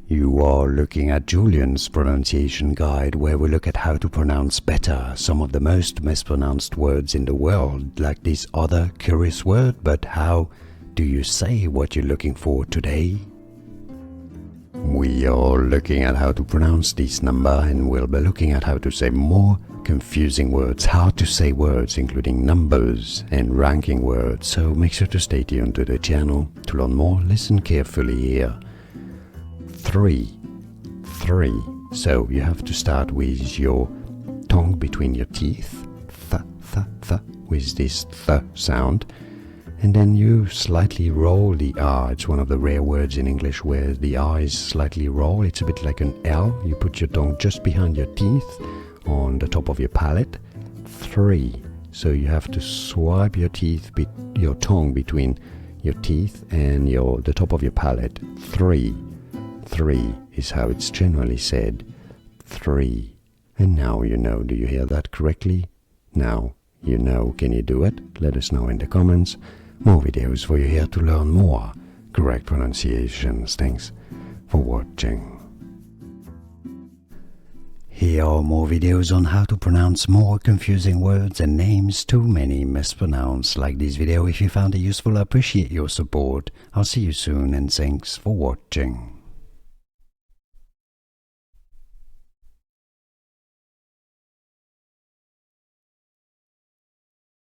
You are looking at Julian's pronunciation guide, where we look at how to pronounce better some of the most mispronounced words in the world, like this other curious word. But how do you say what you're looking for today? We are looking at how to pronounce this number, and we'll be looking at how to say more confusing words, how to say words including numbers and ranking words. So make sure to stay tuned to the channel to learn more. Listen carefully here. Three. So you have to start with your tongue between your teeth, th, with this th sound, and then you slightly roll the R. It's one of the rare words in English where the R is slightly rolled. It's a bit like an L. You put your tongue just behind your teeth on the top of your palate. 3. So you have to swipe your tongue between your teeth and the top of your palate. 3 is how it's generally said. 3. And now you know. Do you hear that correctly? Now you know. Can you do it? Let us know in the comments. More videos for you here to learn more correct pronunciations. Thanks for watching. Here are more videos on how to pronounce more confusing words and names too many mispronounced. Like this video if you found it useful. I appreciate your support. I'll see you soon, and thanks for watching.